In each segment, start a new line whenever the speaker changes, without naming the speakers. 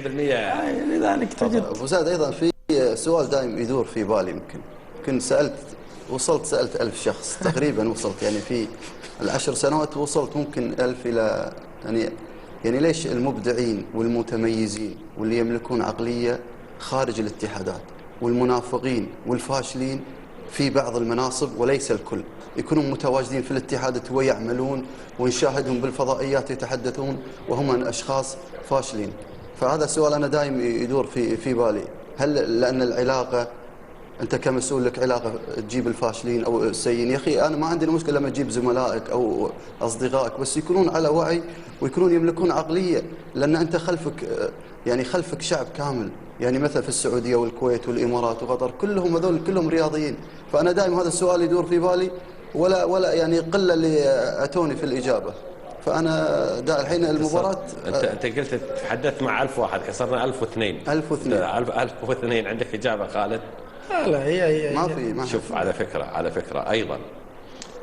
لذلك تجد.
أبو زايد أيضا في سؤال دائم يدور في بالي، يمكن سألت 1000 شخص تقريبا، وصلت يعني في ال10 سنوات وصلت ممكن 1000 إلى يعني ليش المبدعين والمتميزين واللي يملكون عقلية خارج الاتحادات والمنافقين والفاشلين في بعض المناصب وليس الكل يكونون متواجدين في الاتحادات ويعملون ونشاهدهم بالفضائيات يتحدثون وهم أشخاص فاشلين؟ فهذا سؤال أنا دائم يدور في بالي. هل لأن العلاقة أنت كمسؤول لك علاقة تجيب الفاشلين أو السيئين؟ يا أخي أنا ما عندي مشكلة لما تجيب زملائك أو أصدقائك، بس يكونون على وعي ويكونون يملكون عقلية، لأن أنت خلفك شعب كامل. يعني مثلا في السعودية والكويت والإمارات وقطر كلهم هذول كلهم رياضيين. فأنا دائما هذا السؤال يدور في بالي، ولا يعني قلة اللي أتوني في الإجابة. فأنا الحين المباراة
أنت قلت تحدثت مع 1000 واحد، حصرنا 1002. 1002 عندك إجابة خالد؟
لا هي
ما في. شوف على فكرة أيضا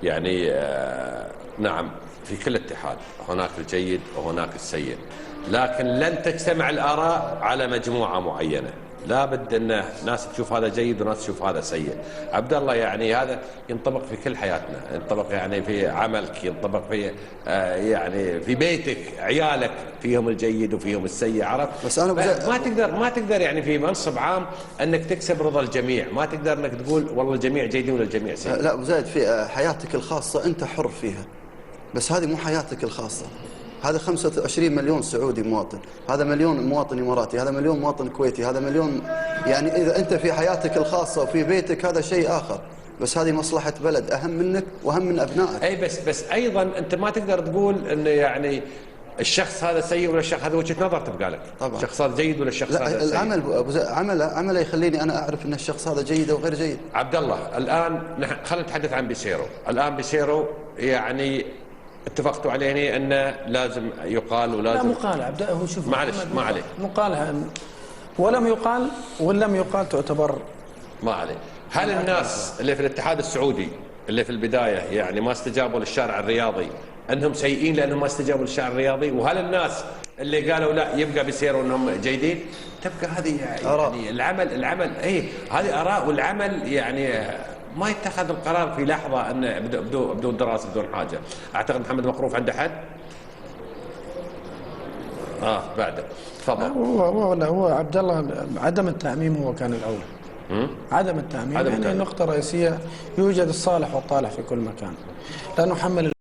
يعني نعم في كل اتحاد هناك الجيد وهناك السيء، لكن لن تجتمع الآراء على مجموعة معينة. لا بد ان ناس تشوف هذا جيد وناس تشوف هذا سيء. عبد الله يعني هذا ينطبق في كل حياتنا، ينطبق يعني في عملك، ينطبق في يعني في بيتك، عيالك فيهم الجيد وفيهم السيء، عرفت؟
بس انا
ما تقدر يعني في منصب عام انك تكسب رضا الجميع، ما تقدر انك تقول والله الجميع جيدين ولا الجميع سيء.
لا ابو زايد، في حياتك الخاصة انت حر فيها، بس هذه مو حياتك الخاصة. هذا 25 مليون سعودي مواطن، هذا مليون مواطن إماراتي، هذا مليون مواطن كويتي، هذا مليون. يعني إذا أنت في حياتك الخاصة وفي بيتك هذا شيء آخر، بس هذه مصلحة بلد أهم منك وأهم من أبنائك.
أي بس أيضا أنت ما تقدر تقول أنه يعني الشخص هذا سيء ولا الشخص هذا وجهة نظر تبقى لك. طبعا الشخص هذا جيد ولا الشخص هذا
سيء. عمله يخليني أنا أعرف أن الشخص هذا جيد أو غير جيد.
عبد الله الآن خلينا نتحدث عن بيسيرو. الآن بيسيرو يعني اتفقتوا عليه انه لازم يقال ولازم
لا مقال عبد هو شوف
معلش ما عليه
مقالها ولم يقال ولم يقال تعتبر
ما عليه. هل الناس اللي في الاتحاد السعودي اللي في البدايه يعني ما استجابوا للشارع الرياضي انهم سيئين لانهم ما استجابوا للشارع الرياضي؟ وهل الناس اللي قالوا لا يبقى بيسيروا انهم جيدين؟ تبقى هذه يعني العمل هذه اراء، والعمل يعني ما يتخذ القرار في لحظة أن بدون دراسة بدون حاجة. أعتقد محمد مقروف عنده حد؟ بعده تفضل.
هو عبد الله عدم التعميم هو كان الأول. عدم التعميم يعني نقطة رئيسية، يوجد الصالح والطالح في كل مكان. لا نحمل